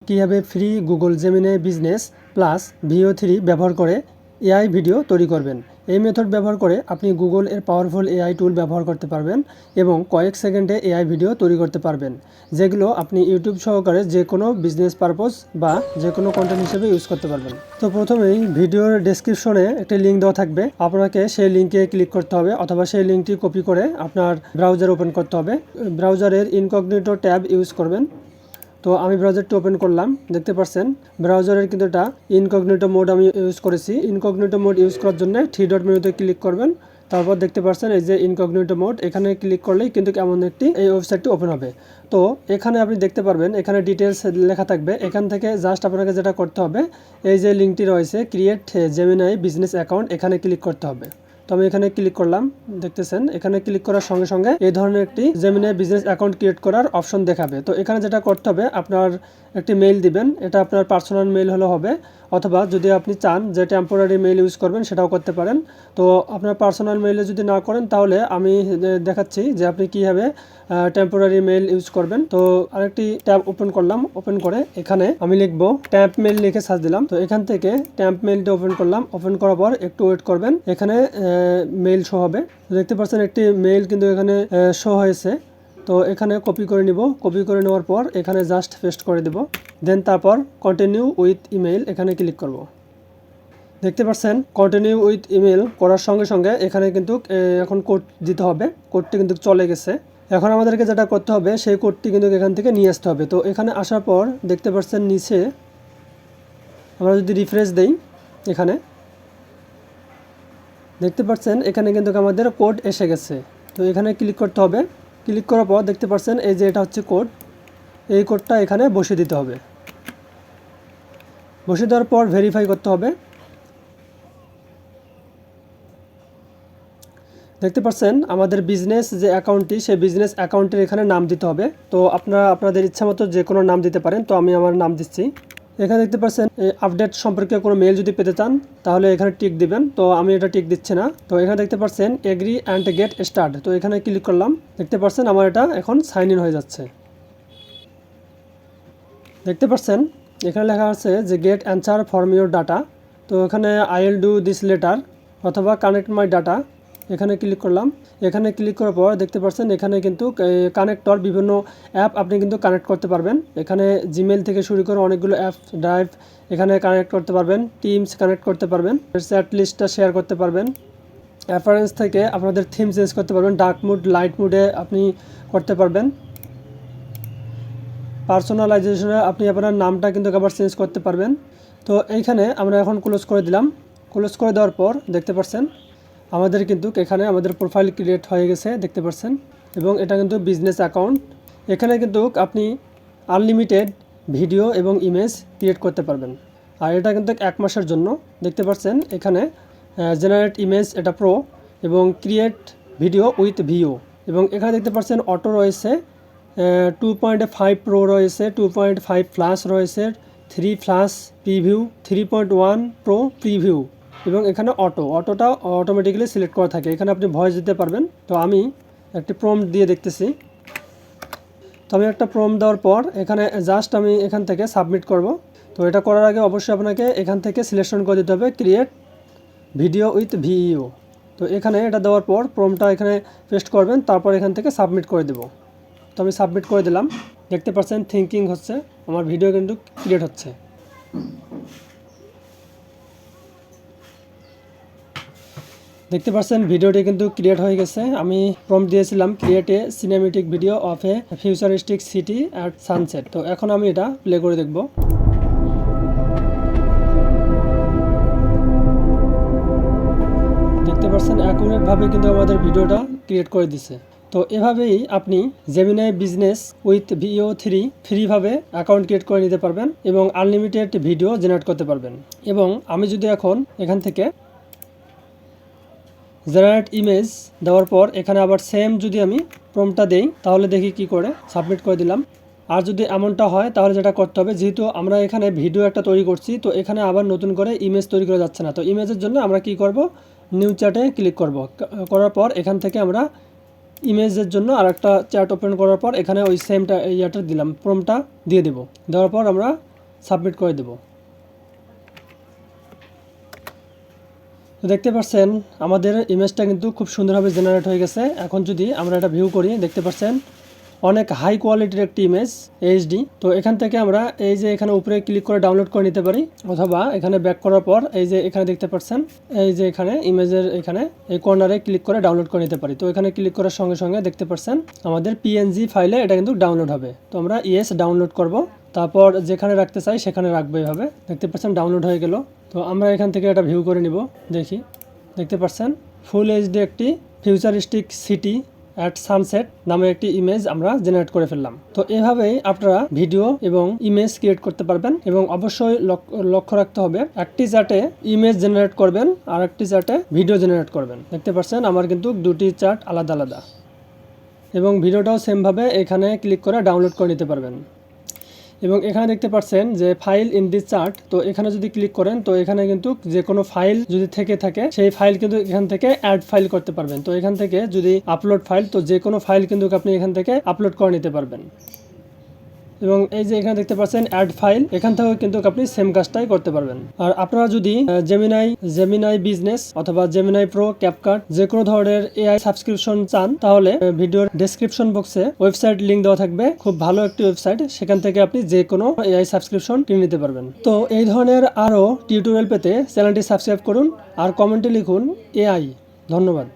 কীভাবে free Google Gemini business plus ভিও3 ব্যবহার করে এআই ভিডিও তৈরি করবেন। এই মেথড ব্যবহার করে আপনি গুগল এর পাওয়ারফুল এআই টুল ব্যবহার করতে পারবেন এবং কয়েক সেকেন্ডে এআই ভিডিও তৈরি করতে পারবেন, যেগুলো আপনি ইউটিউব সহকারে যে কোনো বিজনেস পারপোজ বা যে কোনো কন্টেন্ট হিসেবে ইউজ করতে পারবেন। তো প্রথমেই ভিডিওর ডেসক্রিপশনে একটি লিঙ্ক দেওয়া থাকবে, আপনাকে সেই লিঙ্কে ক্লিক করতে হবে অথবা সেই লিঙ্কটি কপি করে আপনার ব্রাউজার ওপেন করতে হবে। ব্রাউজারের ইনকগনিটো ট্যাব ইউজ করবেন। তো আমি ব্রাউজারটি ওপেন করলাম, দেখতে পাচ্ছেন ব্রাউজারের কিন্তু এটা ইনকগনিটো মোড আমি ইউজ করেছি। ইনকগনিটো মোড ইউজ করার জন্য 3 ডট মেনুতে ক্লিক করবেন, তারপর দেখতে পাচ্ছেন এই যে ইনকগনিটো মোড, এখানে ক্লিক করলেই কিন্তু এমন একটি এই ওয়েবসাইটটি ওপেন হবে। তো এখানে আপনি দেখতে পারবেন এখানে ডিটেলস লেখা থাকবে, এখান থেকে জাস্ট আপনাকে যেটা করতে হবে এই যে লিঙ্কটি রয়েছে ক্রিয়েট জেমিনাই বিজনেস অ্যাকাউন্ট, এখানে ক্লিক করতে হবে। তো আমি এখানে ক্লিক করলাম, দেখতেছেন এখানে ক্লিক করার সঙ্গে সঙ্গে এই ধরনের একটি জেমিনি বিজনেস অ্যাকাউন্ট ক্রিয়েট করার অপশন দেখাবে। তো এখানে যেটা করতে হবে আপনার একটি মেইল দিবেন, এটা আপনার পার্সোনাল মেইল হলে হবে, অথবা যদি আপনি চান যে টেম্পোরারি মেইল ইউজ করবেন সেটাও করতে পারেন। তো আপনার পার্সোনাল মেইলে যদি না করেন তাহলে আমি দেখাচ্ছি যে আপনি কীভাবে টেম্পোরারি মেইল ইউজ করবেন। তো আরেকটি ট্যাব ওপেন করলাম, ওপেন করে এখানে আমি লিখবো ট্যাম্প মেইল লিখে সার্চ দিলাম। তো এখান থেকে ট্যাম্প মেইলটা ওপেন করলাম, ওপেন করার পর একটু ওয়েট করবেন, এখানে মেইল শো হবে। দেখতে পাচ্ছেন একটি মেইল কিন্তু এখানে শো হয়েছে। তো এখানে কপি করে নিব, কপি করে নেওয়ার পর এখানে জাস্ট পেস্ট করে দেব, দেন তারপর কন্টিনিউ উইথ ইমেইল এখানে ক্লিক করব। দেখতে পাচ্ছেন কন্টিনিউ উইথ ইমেল করার সঙ্গে সঙ্গে এখানে কিন্তু এখন কোড দিতে হবে, কোডটি কিন্তু চলে গেছে। এখন আমাদেরকে যেটা করতে হবে সেই কোডটি কিন্তু এখান থেকে নিয়ে আসতে হবে। তো এখানে আসার পর দেখতে পাচ্ছেন নিচে আমরা যদি রিফ্রেশ দেই, এখানে দেখতে পাচ্ছেন এখানে কিন্তু আমাদের কোড এসে গেছে। তো এখানে ক্লিক করতে হবে, ক্লিক করার পর দেখতে পাচ্ছেন এই যে এটা হচ্ছে কোড, এই কোডটা এখানে বসিয়ে দিতে হবে। বসিয়ে দেওয়ার পর ভেরিফাই করতে হবে। দেখতে পাচ্ছেন আমাদের বিজনেস যে অ্যাকাউন্টটি সেই বিজনেস অ্যাকাউন্টের এখানে নাম দিতে হবে। তো আপনারা আপনাদের ইচ্ছা মতো যে কোনো নাম দিতে পারেন, তো আমি আমার নাম দিচ্ছি। এখানে দেখতে পাচ্ছেন আপডেট সম্পর্কে কোনো মেল যদি পেতে চান তাহলে এখানে টিক দিবেন, তো আমি এটা টিক দিচ্ছি না। তো এখানে দেখতে পাচ্ছেন এগ্রি অ্যান্ড গেট স্টার্ট, তো এখানে ক্লিক করলাম, দেখতে পাচ্ছেন আমার এটা এখন সাইন ইন হয়ে যাচ্ছে। দেখতে পাচ্ছেন এখানে লেখা আছে যে get answer from your data, তো এখানে I will do this later অথবা কানেক্ট মাই ডাটা, এখানে ক্লিক করলাম। এখানে ক্লিক করার পর দেখতে পাচ্ছেন এখানে কিন্তু কানেক্টর বিভিন্ন অ্যাপ আপনি কিন্তু কানেক্ট করতে পারবেন। এখানে জিমেল থেকে শুরু করে অনেকগুলো অ্যাপ, ড্রাইভ এখানে কানেক্ট করতে পারবেন, টিমস কানেক্ট করতে পারবেন, চ্যাট লিস্টটা শেয়ার করতে পারবেন, অ্যাপারেন্স থেকে আপনাদের থিম চেঞ্জ করতে পারবেন, ডার্ক মুড লাইট মুডে আপনি করতে পারবেন। পার্সোনালাইজেশনে আপনি আপনার নামটা কিন্তু আবার চেঞ্জ করতে পারবেন। তো এইখানে আমরা এখন ক্লোজ করে দিলাম। ক্লোজ করে দেওয়ার পর দেখতে পাচ্ছেন আমাদের কিন্তু এখানে আমাদের প্রোফাইল ক্রিয়েট হয়ে গেছে, দেখতে পাচ্ছেন, এবং এটা কিন্তু বিজনেস অ্যাকাউন্ট। এখানে কিন্তু আপনি আনলিমিটেড ভিডিও এবং ইমেজ ক্রিয়েট করতে পারবেন, আর এটা কিন্তু 1 মাসের জন্য। দেখতে পাচ্ছেন এখানে জেনারেট ইমেজ এটা প্রো এবং ক্রিয়েট ভিডিও উইথ ভিও, এবং এখানে দেখতে পাচ্ছেন অটো রয়েছে, 2.5 প্রো রয়েছে, 2.5 প্লাস রয়েছে, 3 প্লাস প্রিভিউ, 3.1 প্রো প্রিভিউ, এবং এখানে অটোটা অটোমেটিক্যালি সিলেক্ট করা থাকে। এখানে আপনি ভয়েস দিতে পারবেন। তো আমি একটি প্রম্পট দিয়ে দেখতেছি। তো আমি একটা প্রম্পট দেওয়ার পর এখানে জাস্ট আমি এখান থেকে সাবমিট করব। তো এটা করার আগে অবশ্যই আপনাকে এখান থেকে সিলেকশন করে দিতে হবে ক্রিয়েট ভিডিও উইথ ভিইও। তো এখানে এটা দেওয়ার পর প্রম্পটটা এখানে পেস্ট করবেন, তারপর এখান থেকে সাবমিট করে দেব। তো আমি সাবমিট করে দিলাম। দেখতে পাচ্ছেন থিঙ্কিং হচ্ছে, আমার ভিডিও কিন্তু ক্রিয়েট হচ্ছে। দেখতে পাচ্ছেন ভিডিওটি কিন্তু ক্রিয়েট হয়ে গেছে। আমি প্রম্পট দিয়েছিলাম create a cinematic video of A futuristic city at sunset. তো এখন আমি এটা প্লে করে দেখব। দেখতে পাচ্ছেন অ্যাকুরেটভাবে কিন্তু আমাদের ভিডিওটা ক্রিয়েট করে দিছে। তো এভাবেই আপনি জেমিনি বিজনেস উইথ ভিও3 ফ্রিভাবে অ্যাকাউন্ট ক্রিয়েট করে নিতে পারবেন এবং আনলিমিটেড ভিডিও জেনারেট করতে পারবেন। এবং আমি যদি এখন এখান থেকে জেনারেট ইমেজ দেওয়ার পর এখানে আবার সেম যদি আমি প্রম্পটটা দেই তাহলে দেখি কি করে, সাবমিট করে দিলাম। আর যদি এমনটা হয় তাহলে যেটা করতে হবে, যেহেতু আমরা এখানে ভিডিও একটা তৈরি করছি, তো এখানে আবার নতুন করে ইমেজ তৈরি করা যাচ্ছে না। তো ইমেজের জন্য আমরা কি করব, নিউ চ্যাটে ক্লিক করব। করার পর এখান থেকে আমরা ইমেজের জন্য আর একটা চ্যাট ওপেন করার পর এখানে ওই সেমটা ইয়াটা দিলাম, প্রম্পটটা দিয়ে দেব। দেওয়ার পর আমরা সাবমিট করে দেব। তো দেখতে পাচ্ছেন আমাদের ইমেজটা কিন্তু খুব সুন্দরভাবে জেনারেট হয়ে গেছে। এখন যদি আমরা এটা ভিউ করি, দেখতে পাচ্ছেন অনেক হাই কোয়ালিটির একটি ইমেজ এইচডি। তো এখান থেকে আমরা এই যে এখানে উপরে ক্লিক করে ডাউনলোড করে নিতে পারি, অথবা এখানে ব্যাক করার পর এই যে এখানে দেখতে পাচ্ছেন এই যে এখানে ইমেজের এখানে এই কর্নারে ক্লিক করে ডাউনলোড করে নিতে পারি। তো এখানে ক্লিক করার সঙ্গে সঙ্গে দেখতে পাচ্ছেন আমাদের পিএনজি ফাইলে এটা কিন্তু ডাউনলোড হবে। তো আমরা ইয়েস ডাউনলোড করব, তারপর যেখানে রাখতে চাই সেখানে রাখবো। এইভাবে দেখতে পাচ্ছেন ডাউনলোড হয়ে গেল। তো আমরা এখান থেকে এটা ভিউ করে নিব। দেখি, দেখতে পাচ্ছেন ফুল এইচডি একটি ফিউচারিস্টিক সিটি অ্যাট সানসেট নামে একটি ইমেজ আমরা জেনারেট করে ফেললাম। তো এভাবেই আপনারা ভিডিও এবং ইমেজ ক্রিয়েট করতে পারবেন, এবং অবশ্যই লক্ষ্য রাখতে হবে একটি চার্টে ইমেজ জেনারেট করবেন আর একটি চার্টে ভিডিও জেনারেট করবেন। দেখতে পাচ্ছেন আমার কিন্তু দুটি চার্ট আলাদা আলাদা, এবং ভিডিওটাও সেমভাবে এখানে ক্লিক করে ডাউনলোড করে নিতে পারবেন। এবং এখানে দেখতে পাচ্ছেন যে ফাইল ইন দিস চার্ট, তো এখানে যদি ক্লিক করেন তো এখানে কিন্তু যে কোনো ফাইল যদি থেকে থাকে সেই ফাইল কিন্তু এখান থেকে অ্যাড ফাইল করতে পারবেন। তো এখান থেকে যদি আপলোড ফাইল, তো যে কোনো ফাইল কিন্তু আপনি এখান থেকে আপলোড করে নিতে পারবেন। এবং এই যে এখানে দেখতে পাচ্ছেন অ্যাড ফাইল, এখান থেকেও কিন্তু আপনি সেম কাজটাই করতে পারবেন। আর আপনারা যদি জেমিনাই বিজনেস অথবা জেমিনাই প্রো, ক্যাপকাট যে কোনো ধরনের এআই সাবস্ক্রিপশন চান, তাহলে ভিডিওর ডেসক্রিপশন বক্সে ওয়েবসাইট লিংক দেওয়া থাকবে। খুব ভালো একটি ওয়েবসাইট, সেখান থেকে আপনি যে কোনো এআই সাবস্ক্রিপশন কিনে নিতে পারবেন। তো এই ধরনের আরও টিউটোরিয়াল পেতে চ্যানেলটি সাবস্ক্রাইব করুন আর কমেন্টে লিখুন এআই। ধন্যবাদ।